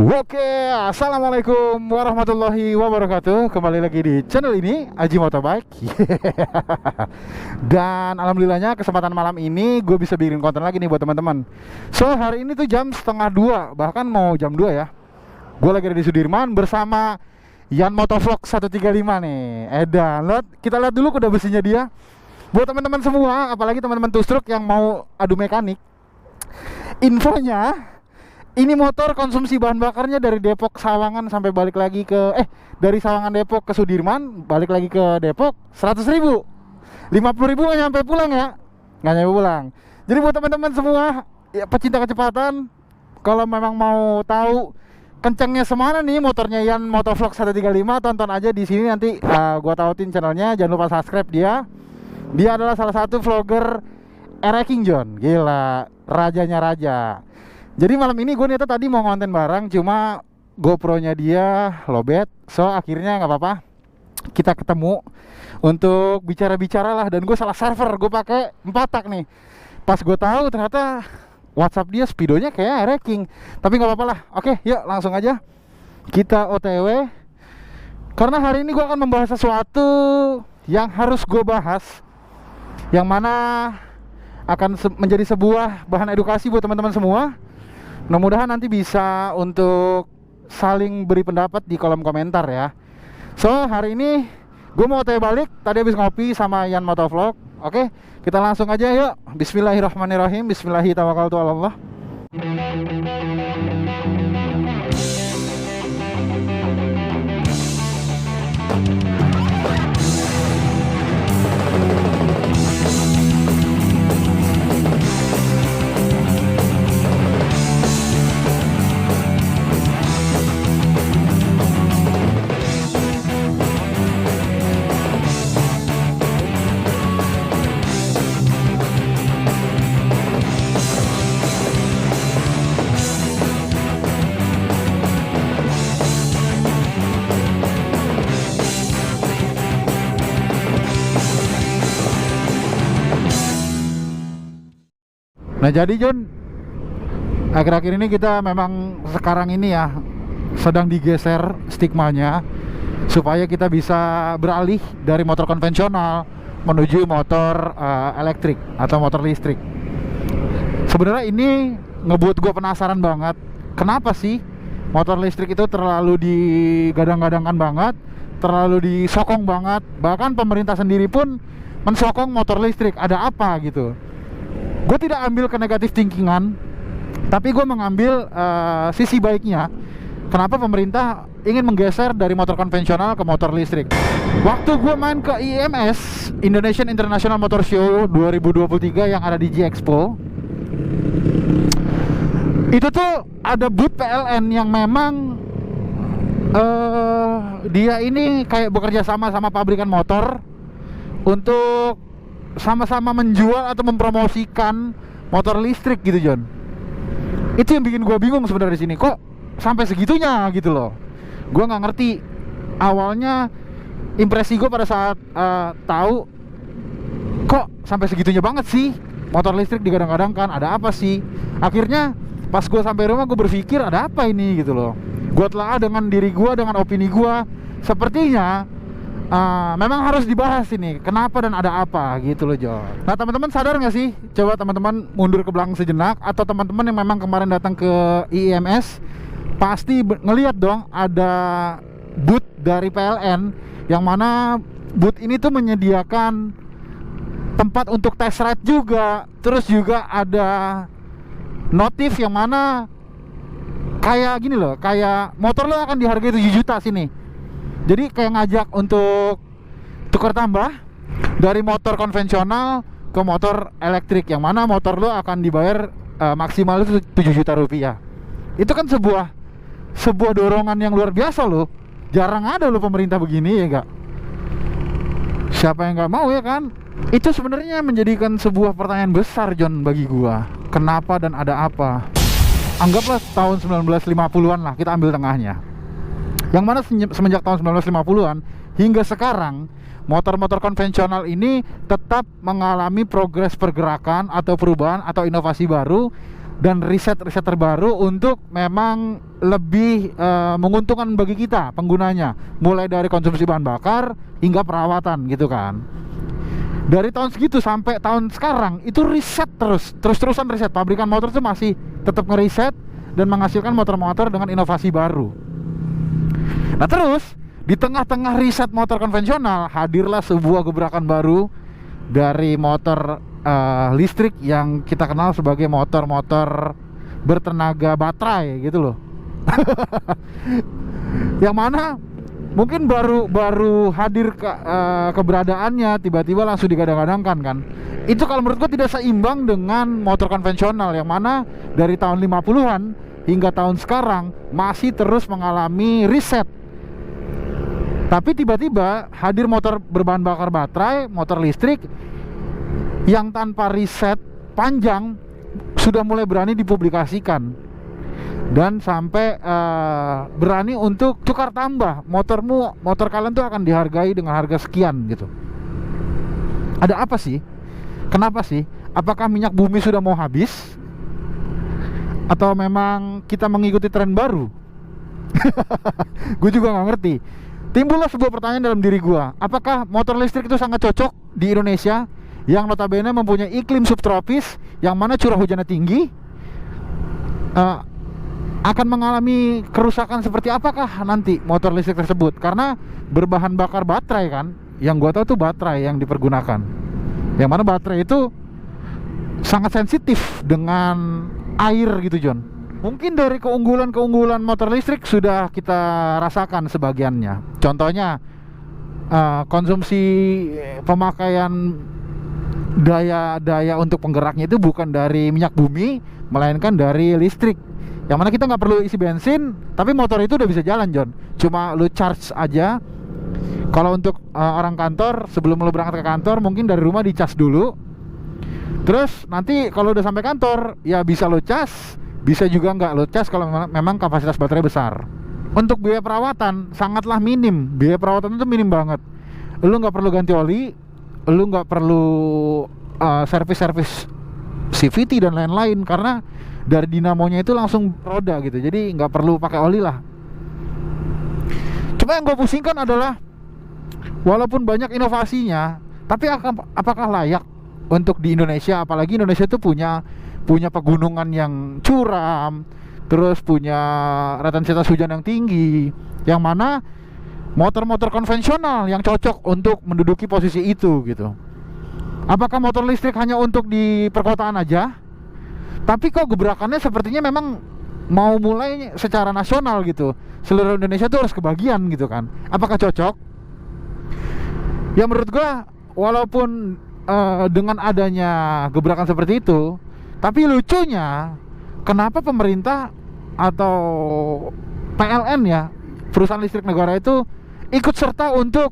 Oke, assalamualaikum warahmatullahi wabarakatuh. Kembali lagi di channel ini, Aji Motobike. Dan alhamdulillahnya kesempatan malam ini gue bisa bikin konten lagi nih buat teman-teman. So hari ini tuh jam setengah 2, bahkan mau jam 2 ya. Gue lagi ada di Sudirman bersama Yan Motovlog 135 nih. Kita lihat dulu kuda besinya dia. Buat teman-teman semua, apalagi teman-teman Tustruk yang mau adu mekanik, infonya ini motor konsumsi bahan bakarnya dari Depok Sawangan sampai balik lagi ke dari Sawangan Depok ke Sudirman, balik lagi ke Depok 100.000, 50.000 nggak nyampe pulang ya, nggak nyampe pulang. Jadi buat teman-teman semua ya, pecinta kecepatan, kalau memang mau tahu kencengnya semana nih motornya Yan Motovlog 135, tonton aja di sini nanti. Gua tautin channelnya, jangan lupa subscribe dia. Dia adalah salah satu vlogger King John, gila, rajanya raja. Jadi malam ini gue niatnya tadi mau konten bareng, cuma GoPro-nya dia lowbat. So akhirnya nggak apa-apa, kita ketemu untuk bicara-bicara lah. Dan gue salah server, gue pakai 4 tak nih. Pas gue tahu ternyata WhatsApp dia speedonya kayak King. Tapi nggak apa-apa lah. Oke, yuk langsung aja kita OTW. Karena hari ini gue akan membahas sesuatu yang harus gue bahas, yang mana akan menjadi sebuah bahan edukasi buat teman-teman semua. Mudah-mudahan nanti bisa untuk saling beri pendapat di kolom komentar ya. So hari ini gue mau OTW balik, tadi habis ngopi sama Yan Motovlog. Oke, kita langsung aja yuk. Bismillahirrahmanirrahim. Bismillahirrahmanirrahim. Nah jadi John, akhir-akhir ini kita memang sekarang ini ya sedang digeser stigmanya supaya kita bisa beralih dari motor konvensional menuju motor elektrik atau motor listrik. Sebenarnya ini ngebuat gue penasaran banget, kenapa sih motor listrik itu terlalu digadang-gadangkan banget, terlalu disokong banget. Bahkan pemerintah sendiri pun mensokong motor listrik. Ada apa gitu? Gue tidak ambil ke negatif thinkingan, tapi gue mengambil sisi baiknya. Kenapa pemerintah ingin menggeser dari motor konvensional ke motor listrik? Waktu gue main ke IMS, Indonesian International Motor Show 2023 yang ada di G-Expo, itu tuh ada booth PLN yang memang dia ini kayak bekerja sama pabrikan motor untuk sama-sama menjual atau mempromosikan motor listrik gitu John. Itu yang bikin gue bingung sebenarnya di sini, kok sampai segitunya gitu loh. Gue nggak ngerti. Awalnya impresi gue pada saat tahu kok sampai segitunya banget sih motor listrik digadang-gadangkan, ada apa sih. Akhirnya pas gue sampai rumah gue berpikir ada apa ini gitu loh. Gue telah dengan diri gue, dengan opini gue, sepertinya memang harus dibahas ini, kenapa dan ada apa gitu loh John. Nah teman-teman sadar nggak sih? Coba teman-teman mundur ke belakang sejenak, atau teman-teman yang memang kemarin datang ke IMS pasti ngelihat dong ada booth dari PLN, yang mana booth ini tuh menyediakan tempat untuk test ride juga. Terus juga ada notif yang mana kayak gini loh, kayak motor lo akan dihargai 7 juta sini. Jadi kayak ngajak untuk tukar tambah dari motor konvensional ke motor elektrik, yang mana motor lo akan dibayar maksimal itu 7 juta rupiah. Itu kan sebuah dorongan yang luar biasa loh. Jarang ada loh pemerintah begini ya enggak? Siapa yang nggak mau ya kan? Itu sebenarnya menjadikan sebuah pertanyaan besar John bagi gua. Kenapa dan ada apa? Anggaplah tahun 1950-an lah, kita ambil tengahnya. Yang mana semenjak tahun 1950-an hingga sekarang, motor-motor konvensional ini tetap mengalami progres pergerakan atau perubahan atau inovasi baru dan riset-riset terbaru untuk memang lebih menguntungkan bagi kita penggunanya, mulai dari konsumsi bahan bakar hingga perawatan gitu kan. Dari tahun segitu sampai tahun sekarang itu riset terus-terusan riset. Pabrikan motor itu masih tetap ngeriset dan menghasilkan motor-motor dengan inovasi baru. Nah terus di tengah-tengah riset motor konvensional hadirlah sebuah gebrakan baru dari motor listrik yang kita kenal sebagai motor-motor bertenaga baterai gitu loh. Yang mana mungkin baru hadir keberadaannya tiba-tiba langsung digadang-gadangkan kan. Itu kalau menurut gua tidak seimbang dengan motor konvensional yang mana dari tahun 50-an hingga tahun sekarang masih terus mengalami riset. Tapi tiba-tiba hadir motor berbahan bakar baterai, motor listrik yang tanpa riset panjang sudah mulai berani dipublikasikan dan sampai berani untuk tukar tambah motor kalian tuh akan dihargai dengan harga sekian gitu. Ada apa sih? Kenapa sih? Apakah minyak bumi sudah mau habis? Atau memang kita mengikuti tren baru? Gue juga nggak ngerti. Timbullah sebuah pertanyaan dalam diri gue. Apakah motor listrik itu sangat cocok di Indonesia yang notabene mempunyai iklim subtropis yang mana curah hujannya tinggi? Akan mengalami kerusakan seperti apakah nanti motor listrik tersebut? Karena berbahan bakar baterai kan, yang gua tahu tuh baterai yang dipergunakan, yang mana baterai itu sangat sensitif dengan air gitu John. Mungkin dari keunggulan motor listrik sudah kita rasakan sebagiannya. Contohnya konsumsi pemakaian daya untuk penggeraknya itu bukan dari minyak bumi, melainkan dari listrik. Yang mana kita nggak perlu isi bensin, tapi motor itu udah bisa jalan John. Cuma lu charge aja. Kalau untuk orang kantor, sebelum lu berangkat ke kantor, mungkin dari rumah dicas dulu. Terus nanti kalau udah sampai kantor, ya bisa lu cas, bisa juga nggak lu cas kalau memang kapasitas baterai besar. Untuk biaya perawatan sangatlah minim. Biaya perawatan itu minim banget. Lu nggak perlu ganti oli, lu nggak perlu servis CVT dan lain-lain karena dari dinamonya itu langsung roda gitu. Jadi nggak perlu pakai oli lah. Cuma yang gue pusingkan adalah walaupun banyak inovasinya, tapi apakah layak untuk di Indonesia? Apalagi Indonesia itu punya pegunungan yang curam, terus punya intensitas hujan yang tinggi, yang mana motor-motor konvensional yang cocok untuk menduduki posisi itu gitu. Apakah motor listrik hanya untuk di perkotaan aja? Tapi kok gebrakannya sepertinya memang mau mulai secara nasional gitu. Seluruh Indonesia tuh harus kebagian gitu kan. Apakah cocok? Ya menurut gua walaupun dengan adanya gebrakan seperti itu, tapi lucunya kenapa pemerintah atau PLN ya, perusahaan listrik negara itu ikut serta untuk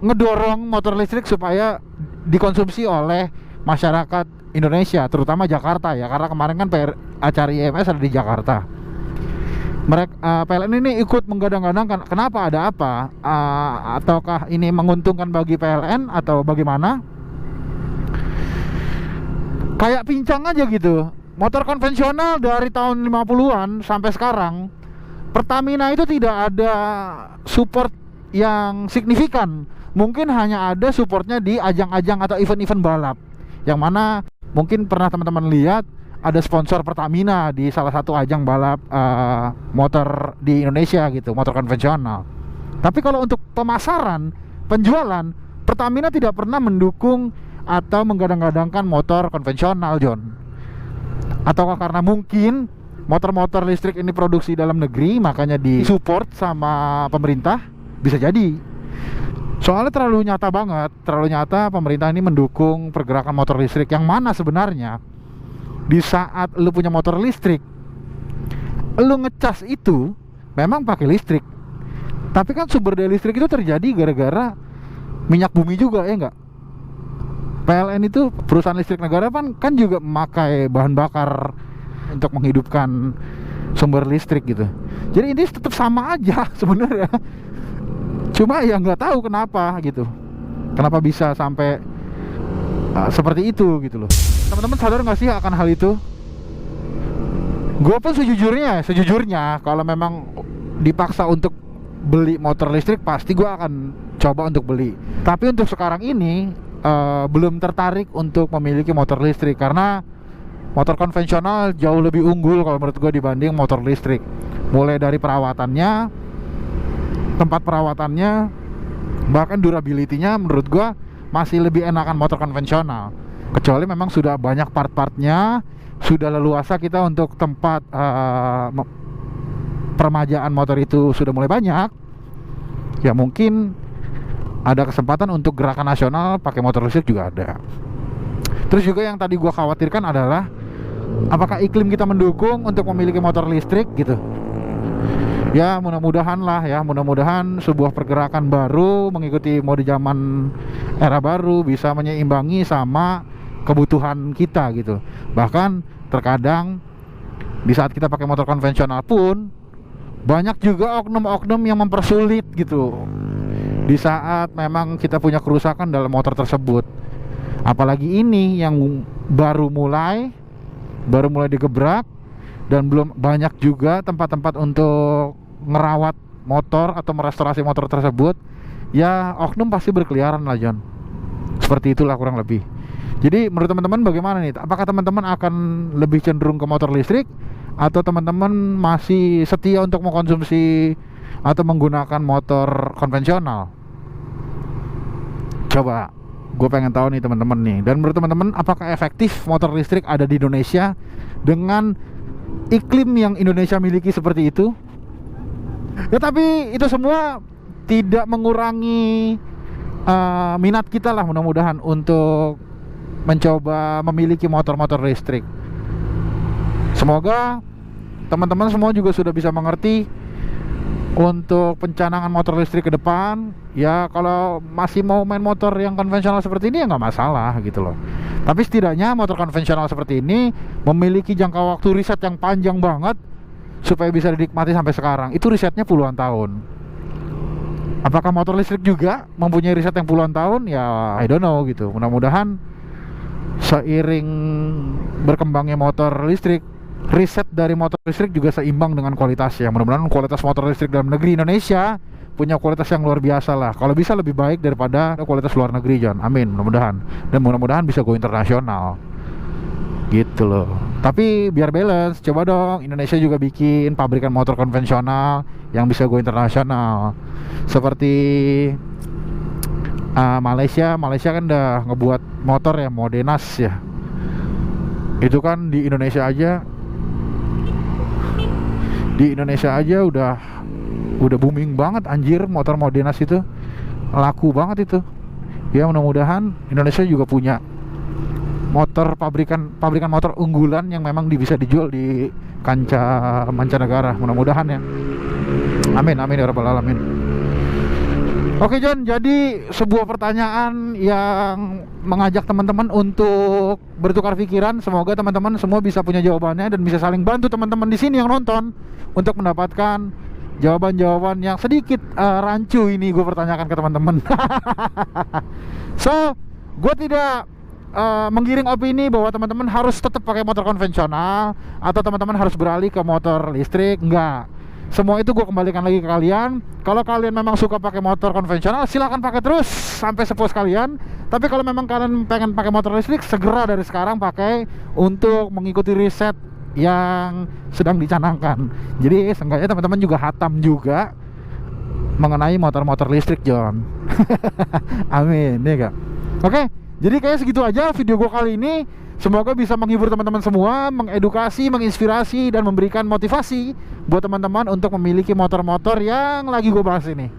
ngedorong motor listrik supaya dikonsumsi oleh masyarakat Indonesia, terutama Jakarta ya, karena kemarin kan acara IMS ada di Jakarta. Mereka PLN ini ikut menggadang-gadang kenapa, ada apa, ataukah ini menguntungkan bagi PLN atau bagaimana? Kayak pincang aja gitu. Motor konvensional dari tahun 50-an sampai sekarang, Pertamina itu tidak ada support yang signifikan. Mungkin hanya ada supportnya di ajang-ajang atau event-event balap, yang mana mungkin pernah teman-teman lihat ada sponsor Pertamina di salah satu ajang balap motor di Indonesia gitu, motor konvensional. Tapi kalau untuk pemasaran, penjualan, Pertamina tidak pernah mendukung atau menggadang-gadangkan motor konvensional John. Ataukah karena mungkin motor-motor listrik ini produksi dalam negeri makanya disupport sama pemerintah? Bisa jadi. Soalnya terlalu nyata banget, terlalu nyata pemerintah ini mendukung pergerakan motor listrik, yang mana sebenarnya di saat lu punya motor listrik, lu ngecas itu memang pakai listrik, tapi kan sumber daya listrik itu terjadi gara-gara minyak bumi juga, ya enggak? PLN itu perusahaan listrik negara kan juga memakai bahan bakar untuk menghidupkan sumber listrik gitu. Jadi ini tetap sama aja sebenarnya. Cuma ya nggak tahu kenapa gitu, kenapa bisa sampai seperti itu gitu loh. Teman-teman sadar nggak sih akan hal itu? Gue pun sejujurnya kalau memang dipaksa untuk beli motor listrik, pasti gue akan coba untuk beli. Tapi untuk sekarang ini belum tertarik untuk memiliki motor listrik, karena motor konvensional jauh lebih unggul kalau menurut gue dibanding motor listrik. Mulai dari perawatannya, tempat perawatannya, bahkan durability-nya menurut gue masih lebih enakan motor konvensional. Kecuali memang sudah banyak part-partnya, sudah leluasa kita untuk tempat permajaan motor itu sudah mulai banyak, ya mungkin ada kesempatan untuk gerakan nasional pakai motor listrik juga ada. Terus juga yang tadi gua khawatirkan adalah apakah iklim kita mendukung untuk memiliki motor listrik gitu. Ya mudah-mudahan lah ya, mudah-mudahan sebuah pergerakan baru mengikuti mode zaman era baru bisa menyeimbangi sama kebutuhan kita gitu. Bahkan terkadang di saat kita pakai motor konvensional pun banyak juga oknum-oknum yang mempersulit gitu di saat memang kita punya kerusakan dalam motor tersebut. Apalagi ini yang baru mulai digebrak, dan belum banyak juga tempat-tempat untuk ngerawat motor atau merestorasi motor tersebut. Ya oknum pasti berkeliaran lah John. Seperti itulah kurang lebih. Jadi menurut teman-teman bagaimana nih? Apakah teman-teman akan lebih cenderung ke motor listrik, atau teman-teman masih setia untuk mengkonsumsi atau menggunakan motor konvensional? Coba gue pengen tahu nih teman-teman nih. Dan menurut teman-teman, apakah efektif motor listrik ada di Indonesia dengan iklim yang Indonesia miliki seperti itu? Ya tapi itu semua tidak mengurangi minat kita lah, mudah-mudahan untuk mencoba memiliki motor-motor listrik. Semoga teman-teman semua juga sudah bisa mengerti untuk pencanangan motor listrik ke depan. Ya kalau masih mau main motor yang konvensional seperti ini ya nggak masalah gitu loh. Tapi setidaknya motor konvensional seperti ini memiliki jangka waktu riset yang panjang banget supaya bisa dinikmati sampai sekarang. Itu risetnya puluhan tahun. Apakah motor listrik juga mempunyai riset yang puluhan tahun? Ya I don't know gitu. Mudah-mudahan seiring berkembangnya motor listrik, riset dari motor listrik juga seimbang dengan kualitasnya. Mudah-mudahan kualitas motor listrik dalam negeri Indonesia punya kualitas yang luar biasa lah. Kalau bisa lebih baik daripada kualitas luar negeri John. Amin, mudah-mudahan. Dan mudah-mudahan bisa go internasional gitu loh. Tapi biar balance, coba dong Indonesia juga bikin pabrikan motor konvensional yang bisa go internasional. Seperti Malaysia kan udah ngebuat motor ya, Modenas ya. Itu kan di Indonesia aja udah booming banget anjir, motor Modenas itu laku banget itu. Ya mudah-mudahan Indonesia juga punya motor pabrikan motor unggulan yang memang bisa dijual di kancah mancanegara, mudah-mudahan ya. Amin ya rabbal alamin. Oke John, jadi sebuah pertanyaan yang mengajak teman-teman untuk bertukar pikiran. Semoga teman-teman semua bisa punya jawabannya dan bisa saling bantu teman-teman di sini yang nonton untuk mendapatkan jawaban-jawaban yang sedikit rancu ini gue pertanyakan ke teman-teman. So, gue tidak menggiring opini bahwa teman-teman harus tetap pakai motor konvensional atau teman-teman harus beralih ke motor listrik. Enggak. Semua itu gue kembalikan lagi ke kalian. Kalau kalian memang suka pakai motor konvensional, silahkan pakai terus sampai sepuas kalian. Tapi kalau memang kalian pengen pakai motor listrik, segera dari sekarang pakai untuk mengikuti riset yang sedang dicanangkan. Jadi seenggaknya teman-teman juga hatam juga mengenai motor-motor listrik John. Amin ya kak. Oke, jadi kayak segitu aja video gue kali ini. Semoga bisa menghibur teman-teman semua, mengedukasi, menginspirasi, dan memberikan motivasi buat teman-teman untuk memiliki motor-motor yang lagi gue bahas ini.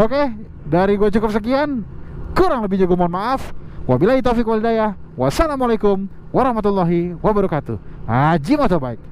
Oke, dari gue cukup sekian. Kurang lebihnya gue mohon maaf. Wabillahi taufiq wal hidayah. Wassalamualaikum warahmatullahi wabarakatuh. Haji Motobike.